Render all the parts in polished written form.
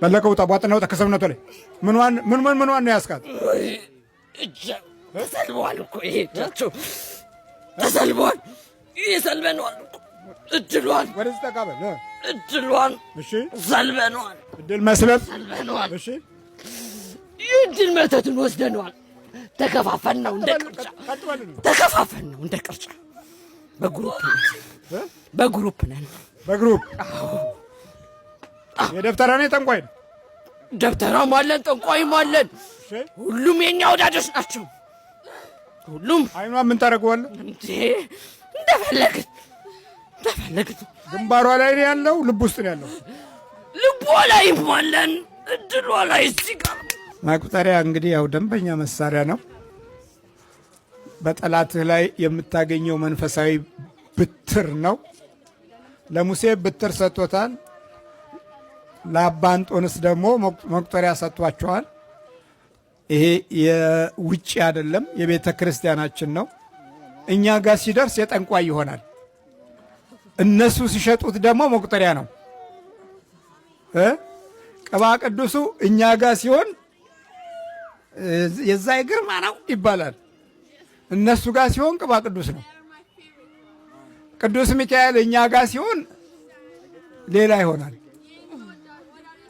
በለቀው ጣቧጥናው ተከሰብነቱ ላይ ምንዋን ነው ያስካት? ተሰልበዋል እኮ ይሄ እጃቸው ተሰልበዋል። ይሄ ሰልበነዋል እኮ እድሏን ወደዚህ ተቃበል እድሏን። እሺ ሰልበነዋል። እድል መስለብ ሰልበነዋል። እሺ እድል መተቱን ወስደነዋል። ተከፋፈን ነው እንደ ቅርጫ ተከፋፈን ነው እንደ ቅርጫ። በግሩፕ ነን። በግሩፕ የደብተራ ነው ጠንቋይ ነው። ደብተራም አለን ጠንቋይም አለን። ሁሉም የኛ ወዳጆች ናቸው። ሁሉም አይኗ ምን ታደርገዋለህ እንዴ? እንደፈለግት ግንባሯ ላይ ነው ያለው፣ ልብ ውስጥ ነው ያለው። ልቧ ላይም አለን፣ እድሏ ላይ እዚህ ጋር። መቁጠሪያ እንግዲህ ያው ደንበኛ መሳሪያ ነው። በጠላትህ ላይ የምታገኘው መንፈሳዊ ብትር ነው። ለሙሴ ብትር ሰጥቶታል። ለአባ እንጦንስ ደግሞ መቁጠሪያ ሰጥቷቸዋል። ይሄ የውጭ አይደለም፣ የቤተ ክርስቲያናችን ነው። እኛ ጋር ሲደርስ የጠንቋይ ይሆናል። እነሱ ሲሸጡት ደግሞ መቁጠሪያ ነው። ቅባ ቅዱሱ እኛ ጋር ሲሆን የዛ ግርማ ነው ይባላል። እነሱ ጋር ሲሆን ቅባ ቅዱስ ነው። ቅዱስ ሚካኤል እኛ ጋር ሲሆን ሌላ ይሆናል።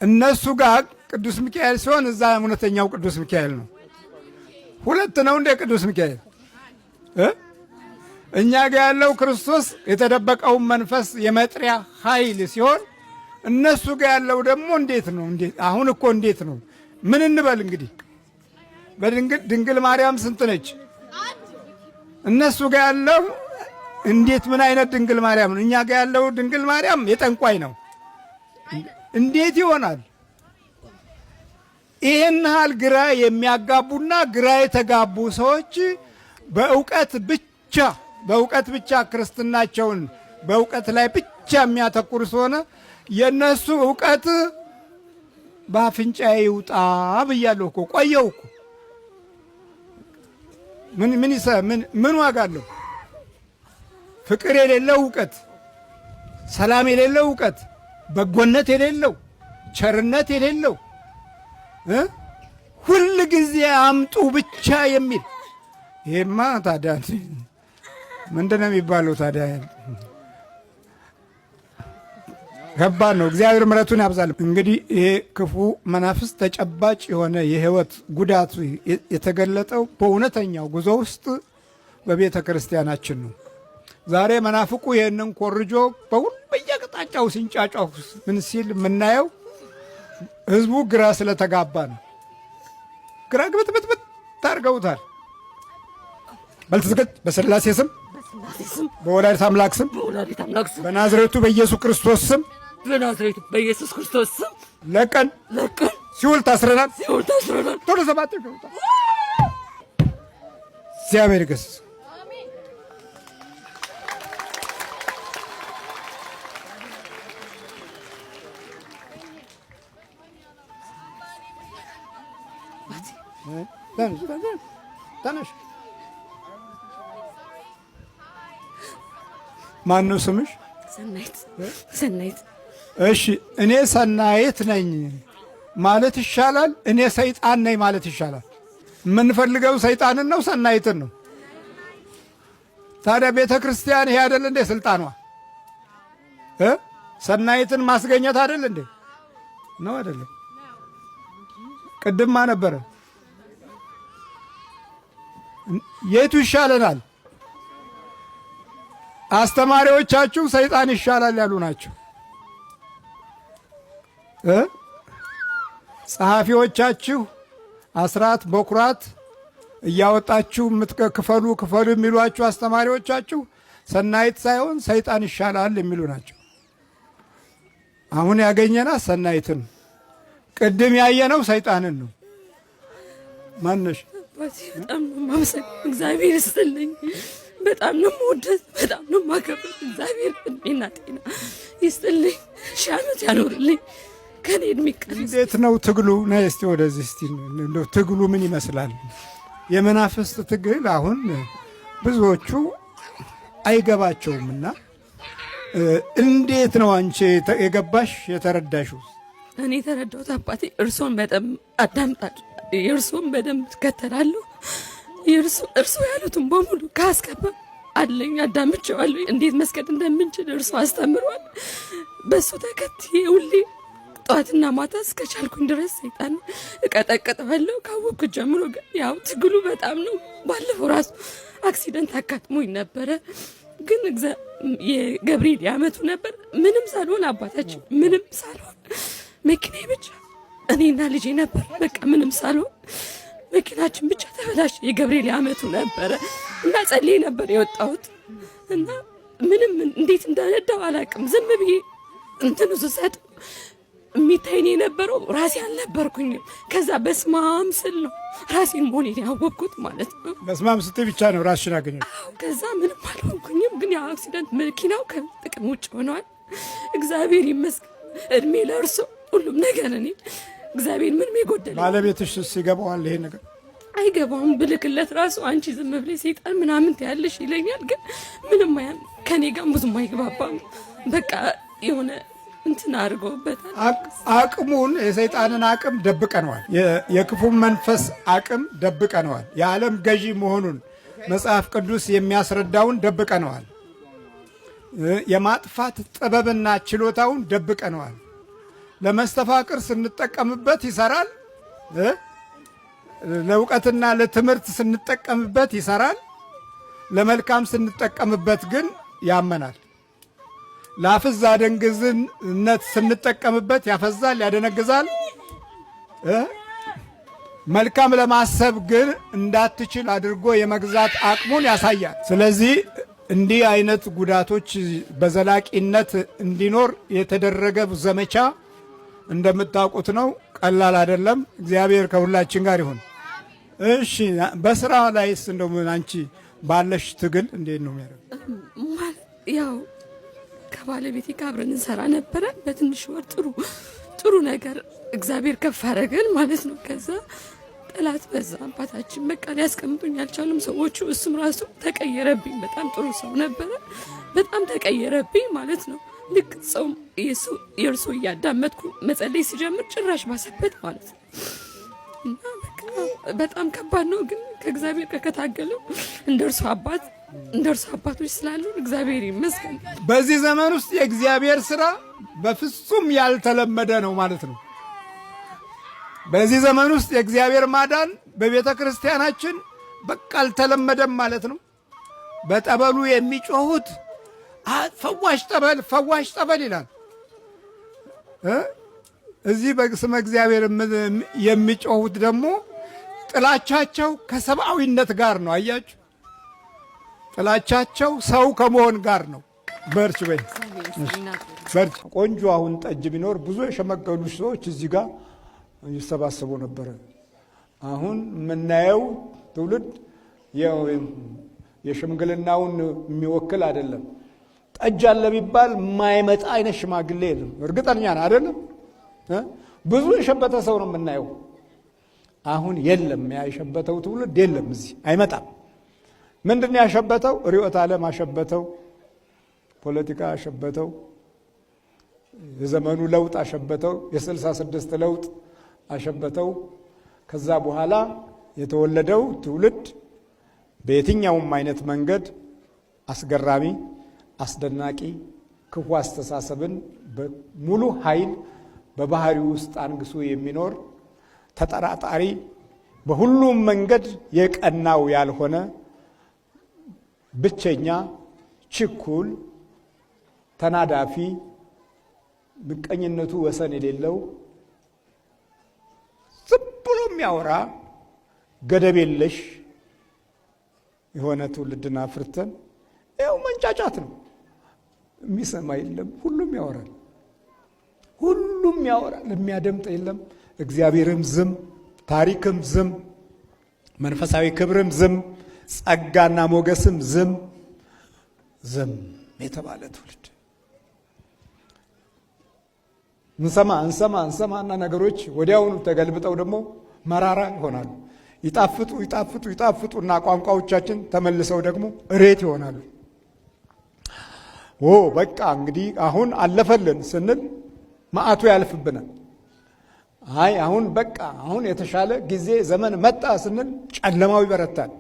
እነሱ ጋር ቅዱስ ሚካኤል ሲሆን እዛ እውነተኛው ቅዱስ ሚካኤል ነው። ሁለት ነው እንደ ቅዱስ ሚካኤል። እኛ ጋር ያለው ክርስቶስ የተደበቀውን መንፈስ የመጥሪያ ኃይል ሲሆን እነሱ ጋር ያለው ደግሞ እንዴት ነው? አሁን እኮ እንዴት ነው? ምን እንበል እንግዲህ በድንግል ማርያም ስንት ነች? እነሱ ጋር ያለው እንዴት ምን አይነት ድንግል ማርያም ነው? እኛ ጋር ያለው ድንግል ማርያም የጠንቋይ ነው። እንዴት ይሆናል? ይህን ያህል ግራ የሚያጋቡና ግራ የተጋቡ ሰዎች በእውቀት ብቻ ክርስትናቸውን በእውቀት ላይ ብቻ የሚያተኩር ስለሆነ የነሱ እውቀት በአፍንጫዬ ይውጣ ብያለሁ እኮ ቆየው እኮ ምን ዋጋ አለው? ፍቅር የሌለው እውቀት፣ ሰላም የሌለው እውቀት፣ በጎነት የሌለው ቸርነት የሌለው ሁል ጊዜ አምጡ ብቻ የሚል ይሄማ ታዲያ ምንድን ነው የሚባለው? ታዲያ ከባድ ነው። እግዚአብሔር ምሕረቱን ያብዛል። እንግዲህ ይሄ ክፉ መናፍስት ተጨባጭ የሆነ የህይወት ጉዳቱ የተገለጠው በእውነተኛው ጉዞ ውስጥ በቤተ ክርስቲያናችን ነው። ዛሬ መናፍቁ ይህንን ኮርጆ በየቅጣጫው ሲንጫጫው ምን ሲል የምናየው ህዝቡ ግራ ስለተጋባ ነው። ግራ ግብትብትብት ታርገውታል። በልትዝገት በስላሴ ስም በወላዲተ አምላክ ስም በናዝሬቱ በኢየሱስ ክርስቶስ ስም ለቀን ሲውል ታስረናል። ቶሎ ሰባት እግዚአብሔር ይገሥጽ። ተነሽ። ማን ነው ስምሽ? ሰናይት። እሺ እኔ ሰናይት ነኝ ማለት ይሻላል? እኔ ሰይጣን ነኝ ማለት ይሻላል? የምንፈልገው ሰይጣንን ነው ሰናይትን ነው? ታዲያ ቤተ ክርስቲያን ይሄ አይደል እንዴ ስልጣኗ? ሰናይትን ማስገኘት አይደል እንዴ? ነው አይደለም? ቅድማ ነበረ። የቱ ይሻለናል? አስተማሪዎቻችሁ ሰይጣን ይሻላል ያሉ ናቸው። ጸሐፊዎቻችሁ አስራት በኩራት እያወጣችሁ ክፈሉ የሚሏችሁ አስተማሪዎቻችሁ ሰናይት ሳይሆን ሰይጣን ይሻላል የሚሉ ናቸው። አሁን ያገኘናት ሰናይትን፣ ቅድም ያየነው ሰይጣንን ነው። ማነሽ? በጣም ነው የማመሰግነው። እግዚአብሔር ይስጥልኝ። በጣም ነው የምወደው፣ በጣም ነው የማከብረው። እግዚአብሔር እድሜና ጤና ይስጥልኝ፣ ሺህ ዓመት ያኖርልኝ። ከኔ እድሜ ቀን እንዴት ነው ትግሉ? ነይ እስቲ ወደዚህ እስቲ እንደው ትግሉ ምን ይመስላል? የመናፍስት ትግል አሁን ብዙዎቹ አይገባቸውምና እንዴት ነው አንቺ የገባሽ የተረዳሽው? እኔ የተረዳሁት አባቴ እርሶን በደንብ አዳምጣለሁ፣ የእርሶን በደንብ ትከተላለሁ፣ እርሶ ያሉትን በሙሉ ካስገባ አለኝ አዳምጬዋለሁ። እንዴት መስገድ እንደምንችል እርሶ አስተምሯል። በሱ ተከትዬ ሁሌ ጠዋትና ማታ እስከቻልኩኝ ድረስ ሰይጣን እቀጠቅጠዋለሁ። ካወቅኩት ጀምሮ ግን ያው ትግሉ በጣም ነው። ባለፈው ራሱ አክሲደንት አጋጥሞኝ ነበረ። ግን የገብርኤል ያመቱ ነበር። ምንም ሳልሆን አባታችን ምንም ሳልሆን መኪናዬ ብቻ እኔና ልጄ ነበር። በቃ ምንም ሳልሆን መኪናችን ብቻ ተበላሽ። የገብርኤል ያመቱ ነበረ እና ጸልዬ ነበር የወጣሁት እና ምንም እንዴት እንደነዳው አላውቅም። ዝም ብዬ እንትኑ ስሰጥ የሚታይኝ የነበረው ራሴ አልነበርኩኝም። ከዛ በስማም ስል ነው ራሴን መሆኔን ያወቅኩት ማለት ነው። በስማም ስትይ ብቻ ነው ራስሽን አገኘሽ? አዎ። ከዛ ምንም አልሆንኩኝም። ግን ያ አክሲደንት መኪናው ከጥቅም ውጭ ሆኗል። እግዚአብሔር ይመስገን። እድሜ ለእርሶ ሁሉም ነገር። እኔ እግዚአብሔር ምንም የጎደለ። ባለቤትሽ ሲገባዋል ይሄ ነገር? አይገባውም። ብልክለት ራሱ አንቺ ዝም ብለሽ ሰይጣን ምናምን ትያለሽ ይለኛል። ግን ምንም ከኔ ጋር ብዙም አይግባባም። በቃ የሆነ እንትን አድርገውበታል። አቅሙን የሰይጣንን አቅም ደብቀነዋል። የክፉን መንፈስ አቅም ደብቀነዋል። የዓለም ገዢ መሆኑን መጽሐፍ ቅዱስ የሚያስረዳውን ደብቀነዋል። የማጥፋት ጥበብና ችሎታውን ደብቀነዋል። ለመስተፋቅር ስንጠቀምበት ይሰራል። ለእውቀትና ለትምህርት ስንጠቀምበት ይሰራል። ለመልካም ስንጠቀምበት ግን ያመናል። ለአፍዝ አደንግዝነት ስንጠቀምበት ያፈዛል፣ ያደነግዛል። መልካም ለማሰብ ግን እንዳትችል አድርጎ የመግዛት አቅሙን ያሳያል። ስለዚህ እንዲህ አይነት ጉዳቶች በዘላቂነት እንዲኖር የተደረገ ዘመቻ እንደምታውቁት ነው። ቀላል አይደለም። እግዚአብሔር ከሁላችን ጋር ይሁን። እሺ፣ በስራ ላይስ እንደው አንቺ ባለሽ ትግል እንዴት ነው የሚያደርገው? ያው ከባለቤቴ ጋር አብረን እንሰራ ነበረ። በትንሽ ወር ጥሩ ነገር እግዚአብሔር ከፍ አደረገን ማለት ነው። ከዛ ጠላት በዛ። አባታችን በቃ ሊያስቀምጡኝ አልቻሉም ሰዎቹ። እሱም ራሱ ተቀየረብኝ። በጣም ጥሩ ሰው ነበረ፣ በጣም ተቀየረብኝ ማለት ነው። ልክ ሰው የእርሶ እያዳመጥኩ መጸለይ ሲጀምር ጭራሽ ባሰበት ማለት ነው። እና በቃ በጣም ከባድ ነው። ግን ከእግዚአብሔር ከታገለው እንደ እርሱ አባቶች ስላሉ እግዚአብሔር ይመስገን። በዚህ ዘመን ውስጥ የእግዚአብሔር ስራ በፍጹም ያልተለመደ ነው ማለት ነው። በዚህ ዘመን ውስጥ የእግዚአብሔር ማዳን በቤተ ክርስቲያናችን በቃ አልተለመደም ማለት ነው። በጠበሉ የሚጮሁት ፈዋሽ ጠበል ይላል። እዚህ በስመ እግዚአብሔር የሚጮሁት ደግሞ ጥላቻቸው ከሰብአዊነት ጋር ነው። አያችሁ፣ ጥላቻቸው ሰው ከመሆን ጋር ነው። በርች በይ በርች። ቆንጆ አሁን ጠጅ ቢኖር ብዙ የሸመገሉ ሰዎች እዚህ ጋር ይሰባሰቡ ነበረ። አሁን የምናየው ትውልድ የሽምግልናውን የሚወክል አይደለም። ጠጅ አለ ቢባል የማይመጣ አይነት ሽማግሌ የለም። እርግጠኛ ነን አይደለም? ብዙ የሸበተ ሰው ነው የምናየው። አሁን የለም፣ ያ የሸበተው ትውልድ የለም፣ እዚህ አይመጣም። ምንድን ነው ያሸበተው? ርዕዮተ ዓለም አሸበተው፣ ፖለቲካ አሸበተው፣ የዘመኑ ለውጥ አሸበተው፣ የ66 ለውጥ አሸበተው። ከዛ በኋላ የተወለደው ትውልድ በየትኛውም አይነት መንገድ አስገራሚ፣ አስደናቂ ክፉ አስተሳሰብን በሙሉ ኃይል በባህሪው ውስጥ አንግሶ የሚኖር ተጠራጣሪ፣ በሁሉም መንገድ የቀናው ያልሆነ ብቸኛ፣ ችኩል፣ ተናዳፊ፣ ምቀኝነቱ ወሰን የሌለው ዝም ብሎ የሚያወራ ገደብ የለሽ የሆነ ትውልድን አፍርተን ይኸው መንጫጫት ነው። የሚሰማ የለም፣ ሁሉም ያወራል፣ ሁሉም ያወራል፣ የሚያደምጥ የለም። እግዚአብሔርም ዝም፣ ታሪክም ዝም፣ መንፈሳዊ ክብርም ዝም፣ ጸጋና ሞገስም ዝም የተባለ ትውልድ። እንሰማና ነገሮች ወዲያውኑ ተገልብጠው ደግሞ መራራ ይሆናሉ። ይጣፍጡና ቋንቋዎቻችን ተመልሰው ደግሞ እሬት ይሆናሉ። በቃ እንግዲህ አሁን አለፈልን ስንል መዓቱ ያልፍብናል። አይ አሁን በቃ አሁን የተሻለ ጊዜ ዘመን መጣ ስንል ጨለማው ይበረታል።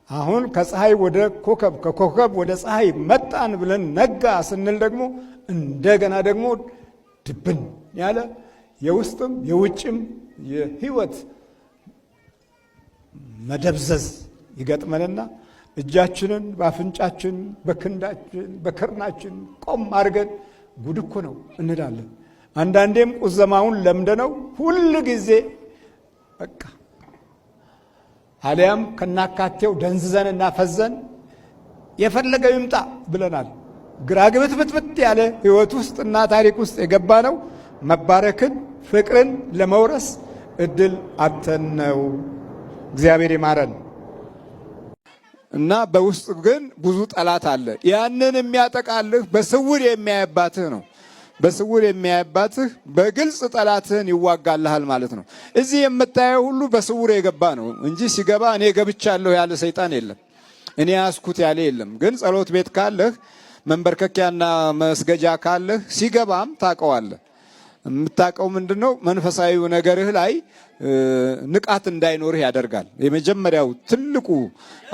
አሁን ከፀሐይ ወደ ኮከብ ከኮከብ ወደ ፀሐይ መጣን ብለን ነጋ ስንል ደግሞ እንደገና ደግሞ ድብን ያለ የውስጥም የውጭም የህይወት መደብዘዝ ይገጥመንና እጃችንን በአፍንጫችን በክንዳችን በክርናችን ቆም አድርገን ጉድ እኮ ነው እንላለን። አንዳንዴም ቁዘማውን ለምደነው ሁል ጊዜ በቃ አሊያም ከናካቴው ደንዝዘንና ፈዘን የፈለገው ይምጣ ብለናል። ግራ ግብትብት ያለ ህይወት ውስጥና ታሪክ ውስጥ የገባ ነው። መባረክን ፍቅርን ለመውረስ እድል አጥተን ነው። እግዚአብሔር ይማረን። እና በውስጥ ግን ብዙ ጠላት አለ። ያንን የሚያጠቃልህ በስውር የሚያይባትህ ነው። በስውር የሚያይባትህ በግልጽ ጠላትህን ይዋጋልሃል ማለት ነው። እዚህ የምታየው ሁሉ በስውር የገባ ነው እንጂ ሲገባ እኔ ገብቻለሁ ያለ ሰይጣን የለም። እኔ ያስኩት ያለ የለም። ግን ጸሎት ቤት ካለህ መንበርከኪያና መስገጃ ካለህ ሲገባም ታውቀዋለህ። የምታውቀው ምንድነው? መንፈሳዊው ነገርህ ላይ ንቃት እንዳይኖርህ ያደርጋል። የመጀመሪያው ትልቁ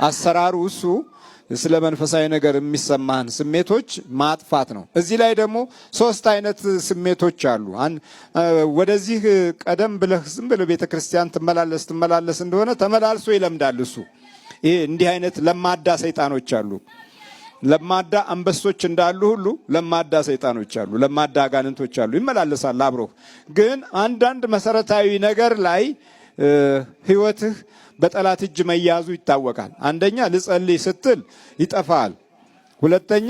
አሰራሩ እሱ ስለ መንፈሳዊ ነገር የሚሰማህን ስሜቶች ማጥፋት ነው። እዚህ ላይ ደግሞ 3 አይነት ስሜቶች አሉ። ወደዚህ ቀደም ብለህ ዝም ብለህ ቤተክርስቲያን ትመላለስ እንደሆነ ተመላልሶ ይለምዳል እሱ። ይሄ እንዲህ አይነት ለማዳ ሰይጣኖች አሉ። ለማዳ አንበሶች እንዳሉ ሁሉ ለማዳ ሰይጣኖች አሉ፣ ለማዳ አጋንንቶች አሉ። ይመላለሳል አብሮህ። ግን አንዳንድ መሰረታዊ ነገር ላይ ህይወትህ በጠላት እጅ መያዙ ይታወቃል። አንደኛ ልጸልይ ስትል ይጠፋል። ሁለተኛ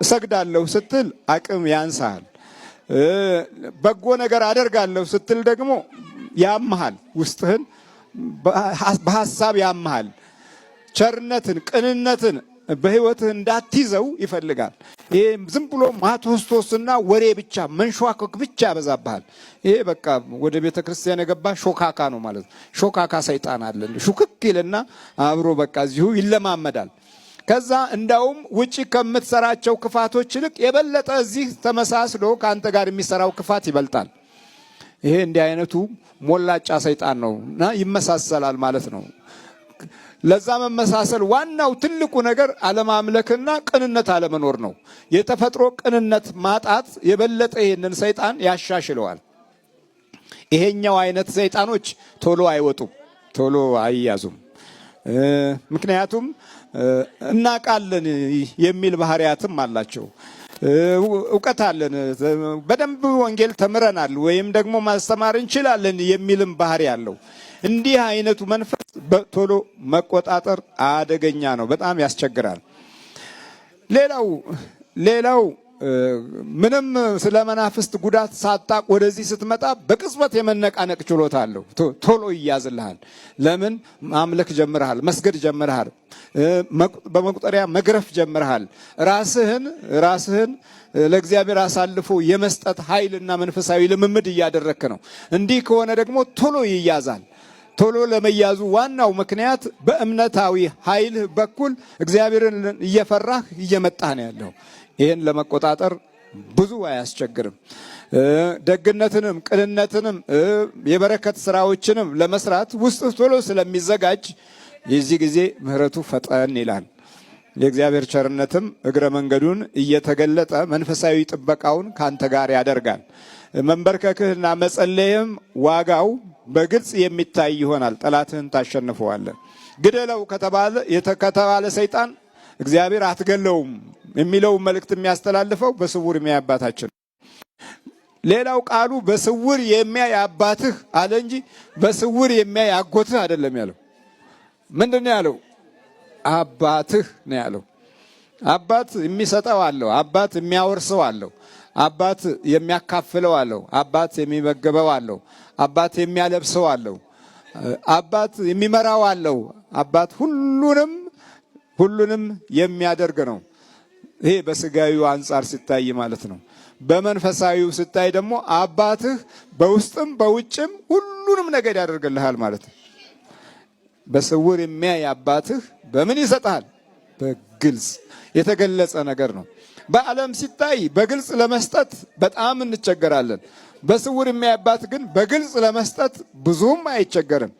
እሰግዳለሁ ስትል አቅም ያንሳል። በጎ ነገር አደርጋለሁ ስትል ደግሞ ያምሃል፣ ውስጥህን በሐሳብ ያምሃል። ቸርነትን፣ ቅንነትን በህይወትህ እንዳትይዘው ይፈልጋል። ይሄ ዝም ብሎ ማቶስቶስና ወሬ ብቻ መንሸዋከክ ብቻ ያበዛብሃል። ይሄ በቃ ወደ ቤተ ክርስቲያን የገባ ሾካካ ነው ማለት ነው። ሾካካ ሰይጣን አለ። ሹክክ ይልና አብሮ በቃ እዚሁ ይለማመዳል። ከዛ እንዳውም ውጪ ከምትሰራቸው ክፋቶች ይልቅ የበለጠ እዚህ ተመሳስሎ ከአንተ ጋር የሚሰራው ክፋት ይበልጣል። ይሄ እንዲህ አይነቱ ሞላጫ ሰይጣን ነውና ይመሳሰላል ማለት ነው። ለዛ መመሳሰል ዋናው ትልቁ ነገር አለማምለክና ቅንነት አለመኖር ነው። የተፈጥሮ ቅንነት ማጣት የበለጠ ይሄንን ሰይጣን ያሻሽለዋል። ይሄኛው አይነት ሰይጣኖች ቶሎ አይወጡም፣ ቶሎ አይያዙም። ምክንያቱም እናቃለን የሚል ባህሪያትም አላቸው። እውቀት አለን፣ በደንብ ወንጌል ተምረናል ወይም ደግሞ ማስተማር እንችላለን የሚልም ባህሪ አለው። እንዲህ አይነቱ መንፈስ ቶሎ መቆጣጠር አደገኛ ነው፣ በጣም ያስቸግራል። ሌላው ምንም ስለ መናፍስት ጉዳት ሳታቅ ወደዚህ ስትመጣ በቅጽበት የመነቃነቅ ችሎታ አለው። ቶሎ ይያዝልሃል። ለምን? ማምለክ ጀምረሃል፣ መስገድ ጀምረሃል፣ በመቁጠሪያ መግረፍ ጀምረሃል። ራስህን ለእግዚአብሔር አሳልፎ የመስጠት ኃይልና መንፈሳዊ ልምምድ እያደረክ ነው። እንዲህ ከሆነ ደግሞ ቶሎ ይያዛል። ቶሎ ለመያዙ ዋናው ምክንያት በእምነታዊ ኃይል በኩል እግዚአብሔርን እየፈራህ እየመጣህ ነው ያለው። ይህን ለመቆጣጠር ብዙ አያስቸግርም። ደግነትንም ቅንነትንም የበረከት ስራዎችንም ለመስራት ውስጥ ቶሎ ስለሚዘጋጅ የዚህ ጊዜ ምሕረቱ ፈጠን ይላል። የእግዚአብሔር ቸርነትም እግረ መንገዱን እየተገለጠ መንፈሳዊ ጥበቃውን ካንተ ጋር ያደርጋል። መንበርከክህና መጸለይም ዋጋው በግልጽ የሚታይ ይሆናል። ጠላትህን ታሸንፈዋለህ። ግደለው ከተባለ ሰይጣን እግዚአብሔር አትገለውም የሚለው መልእክት የሚያስተላልፈው በስውር የሚያይ አባታችን። ሌላው ቃሉ በስውር የሚያይ አባትህ አለ እንጂ በስውር የሚያይ አጎትህ አይደለም ያለው። ምንድን ነው ያለው? አባትህ ነው ያለው። አባት የሚሰጠው አለው፣ አባት የሚያወርሰው አለው፣ አባት የሚያካፍለው አለው፣ አባት የሚመገበው አለው፣ አባት የሚያለብሰው አለው፣ አባት የሚመራው አለው። አባት ሁሉንም የሚያደርግ ነው። ይሄ በስጋዊው አንጻር ሲታይ ማለት ነው። በመንፈሳዊው ሲታይ ደግሞ አባትህ በውስጥም በውጭም ሁሉንም ነገር ያደርግልሃል ማለት ነው። በስውር የሚያይ አባትህ በምን ይሰጣል? በግልጽ የተገለጸ ነገር ነው። በዓለም ሲታይ በግልጽ ለመስጠት በጣም እንቸገራለን። በስውር የሚያባት ግን በግልጽ ለመስጠት ብዙም አይቸገርም።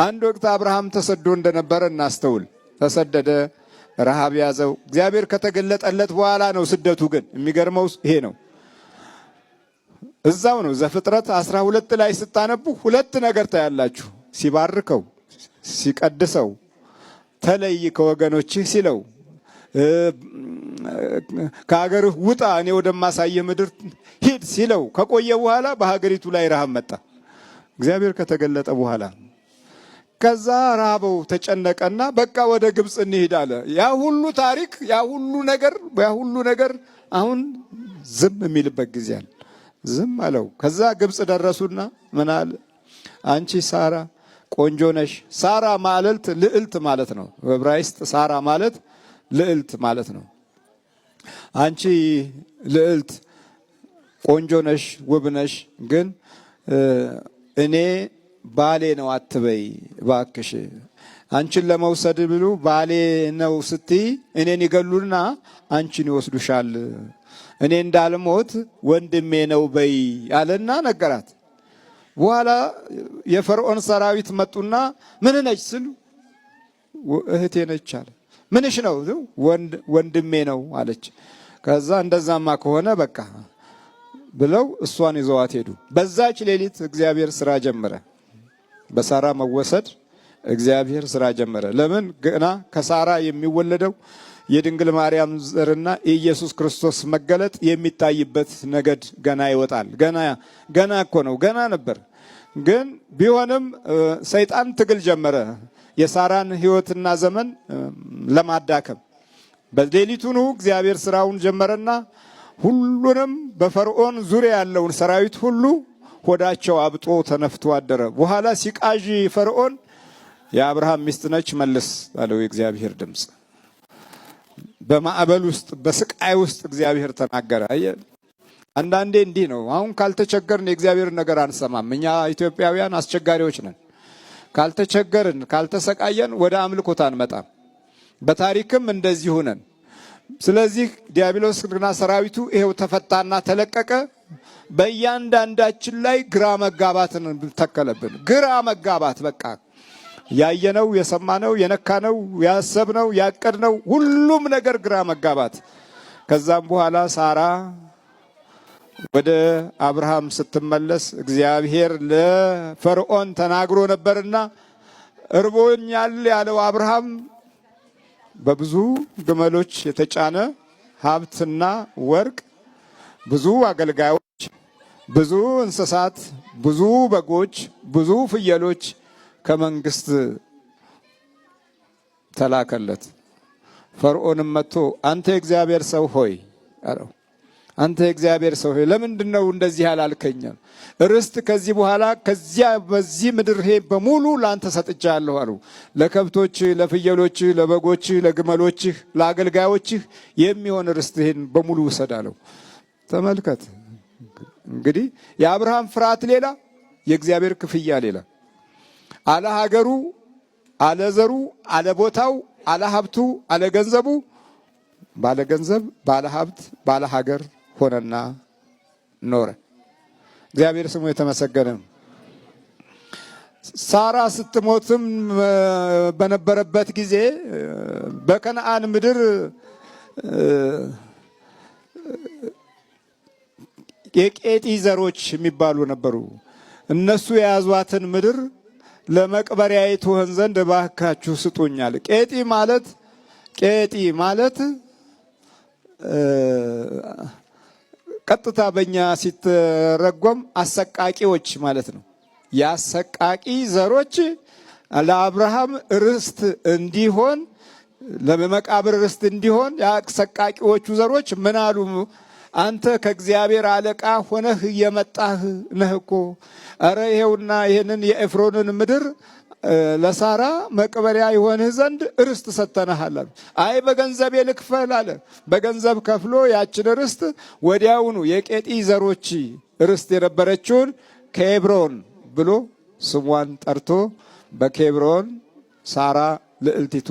አንድ ወቅት አብርሃም ተሰዶ እንደነበረ እናስተውል። ተሰደደ፣ ረሃብ ያዘው። እግዚአብሔር ከተገለጠለት በኋላ ነው ስደቱ። ግን የሚገርመው ይሄ ነው። እዛው ነው ዘፍጥረት 12 ላይ ስታነቡ ሁለት ነገር ታያላችሁ። ሲባርከው፣ ሲቀድሰው፣ ተለይ ከወገኖችህ ሲለው፣ ከሀገርህ ውጣ እኔ ወደማሳየህ ምድር ሂድ ሲለው ከቆየ በኋላ በሀገሪቱ ላይ ረሃብ መጣ። እግዚአብሔር ከተገለጠ በኋላ ከዛ ራበው፣ ተጨነቀና በቃ ወደ ግብፅ እንሂድ አለ። ያ ሁሉ ታሪክ፣ ያ ሁሉ ነገር አሁን ዝም የሚልበት ጊዜ አለ። ዝም አለው። ከዛ ግብፅ ደረሱና ምን አለ? አንቺ ሳራ ቆንጆ ነሽ። ሳራ ማለት ልዕልት ማለት ነው። በዕብራይስጥ ሳራ ማለት ልዕልት ማለት ነው። አንቺ ልዕልት ቆንጆ ነሽ፣ ውብ ነሽ፣ ግን እኔ ባሌ ነው አትበይ እባክሽ። አንቺን ለመውሰድ ብሉ ባሌ ነው ስትይ እኔን ይገሉና አንቺን ይወስዱሻል። እኔ እንዳልሞት ወንድሜ ነው በይ አለና ነገራት። በኋላ የፈርዖን ሰራዊት መጡና ምን ነች ስሉ እህቴ ነች አለ። ምንሽ ነው? ወንድሜ ነው አለች። ከዛ እንደዛማ ከሆነ በቃ ብለው እሷን ይዘዋት ሄዱ። በዛች ሌሊት እግዚአብሔር ስራ ጀመረ። በሳራ መወሰድ እግዚአብሔር ስራ ጀመረ። ለምን? ገና ከሳራ የሚወለደው የድንግል ማርያም ዘርና የኢየሱስ ክርስቶስ መገለጥ የሚታይበት ነገድ ገና ይወጣል። ገና እኮ ነው፣ ገና ነበር። ግን ቢሆንም ሰይጣን ትግል ጀመረ የሳራን ሕይወትና ዘመን ለማዳከም። በሌሊቱኑ እግዚአብሔር ስራውን ጀመረና ሁሉንም በፈርዖን ዙሪያ ያለውን ሰራዊት ሁሉ ሆዳቸው አብጦ ተነፍቶ አደረ። በኋላ ሲቃዥ ፈርዖን የአብርሃም ሚስት ነች መልስ አለው የእግዚአብሔር ድምፅ። በማዕበል ውስጥ በስቃይ ውስጥ እግዚአብሔር ተናገረ። አንዳንዴ እንዲህ ነው። አሁን ካልተቸገርን የእግዚአብሔር ነገር አንሰማም። እኛ ኢትዮጵያውያን አስቸጋሪዎች ነን። ካልተቸገርን ካልተሰቃየን ወደ አምልኮት አንመጣም። በታሪክም እንደዚሁ ነን። ስለዚህ ዲያብሎስና ሰራዊቱ ይሄው ተፈታና ተለቀቀ። በእያንዳንዳችን ላይ ግራ መጋባትን ተከለብን። ግራ መጋባት በቃ ያየነው፣ የሰማነው፣ የነካነው፣ ያሰብነው፣ ያቀድነው ሁሉም ነገር ግራ መጋባት። ከዛም በኋላ ሳራ ወደ አብርሃም ስትመለስ እግዚአብሔር ለፈርዖን ተናግሮ ነበርና እርቦኛል ያለው አብርሃም በብዙ ግመሎች የተጫነ ሀብትና ወርቅ፣ ብዙ አገልጋዮች፣ ብዙ እንስሳት፣ ብዙ በጎች፣ ብዙ ፍየሎች ከመንግስት ተላከለት። ፈርዖንም መጥቶ አንተ የእግዚአብሔር ሰው ሆይ አለው። አንተ የእግዚአብሔር ሰው ሆይ ለምንድን ነው እንደዚህ ያላልከኝ? ርስት ከዚህ በኋላ ከዚያ በዚህ ምድር ይሄ በሙሉ ላንተ ሰጥቻለሁ አሉ። ለከብቶች፣ ለፍየሎች፣ ለበጎች፣ ለግመሎች፣ ለአገልጋዮች የሚሆን ርስት ይሄን በሙሉ ውሰድ አለው። ተመልከት እንግዲህ የአብርሃም ፍርሃት ሌላ፣ የእግዚአብሔር ክፍያ ሌላ። አለ ሀገሩ፣ አለ ዘሩ፣ አለ ቦታው፣ አለ ሀብቱ፣ አለ ገንዘቡ ባለ ገንዘብ፣ ባለ ሀብት፣ ባለ ሀገር ሆነና ኖረ። እግዚአብሔር ስሙ የተመሰገነ። ሳራ ስትሞትም በነበረበት ጊዜ በከነአን ምድር የቄጢ ዘሮች የሚባሉ ነበሩ። እነሱ የያዟትን ምድር ለመቅበሪያ ትሆን ዘንድ እባካችሁ ስጡኛል። ቄጢ ማለት ቀጥታ በእኛ ሲተረጎም አሰቃቂዎች ማለት ነው። የአሰቃቂ ዘሮች ለአብርሃም ርስት እንዲሆን፣ ለመቃብር ርስት እንዲሆን የአሰቃቂዎቹ ዘሮች ምን አሉ? አንተ ከእግዚአብሔር አለቃ ሆነህ እየመጣህ ነህ እኮ። ኧረ ይሄውና ይህንን የኤፍሮንን ምድር ለሳራ መቅበሪያ ይሆንህ ዘንድ ርስት ሰጥተናሃል አሉ። አይ በገንዘብ ልክፈል አለ። በገንዘብ ከፍሎ ያችን ርስት ወዲያውኑ የቄጢ ዘሮች ርስት የነበረችውን ኬብሮን ብሎ ስሟን ጠርቶ በኬብሮን ሳራ ልዕልቲቱ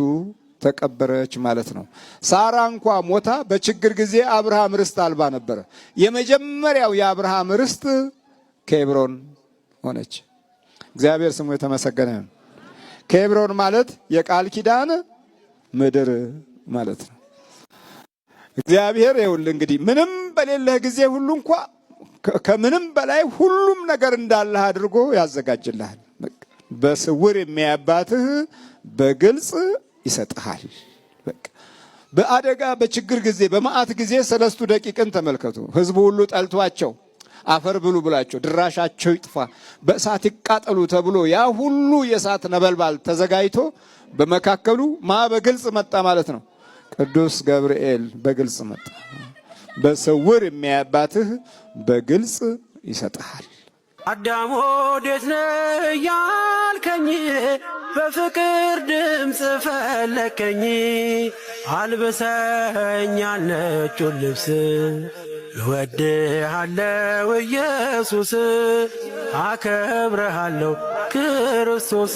ተቀበረች ማለት ነው። ሳራ እንኳ ሞታ በችግር ጊዜ አብርሃም ርስት አልባ ነበረ። የመጀመሪያው የአብርሃም ርስት ኬብሮን ሆነች። እግዚአብሔር ስሙ የተመሰገነ ነው። ኬብሮን ማለት የቃል ኪዳን ምድር ማለት ነው። እግዚአብሔር ይኸውልህ እንግዲህ ምንም በሌለህ ጊዜ ሁሉ እንኳ ከምንም በላይ ሁሉም ነገር እንዳለህ አድርጎ ያዘጋጅልሃል። በስውር የሚያባትህ በግልጽ ይሰጥሃል። በአደጋ በችግር ጊዜ በመዓት ጊዜ 3 ደቂቅን ተመልከቱ። ህዝቡ ሁሉ ጠልቷቸው አፈር ብሉ ብላቸው ድራሻቸው ይጥፋ በእሳት ይቃጠሉ ተብሎ ያ ሁሉ የእሳት ነበልባል ተዘጋጅቶ በመካከሉ በግልጽ መጣ ማለት ነው። ቅዱስ ገብርኤል በግልጽ መጣ። በስውር የሚያባትህ በግልጽ ይሰጥሃል። አዳም ወዴት ነህ ያልከኝ በፍቅር ድምፅ ፈለከኝ። አልብሰኛል ነጩን ልብስ እወድሃለሁ ኢየሱስ አከብረሃለሁ ክርስቶስ።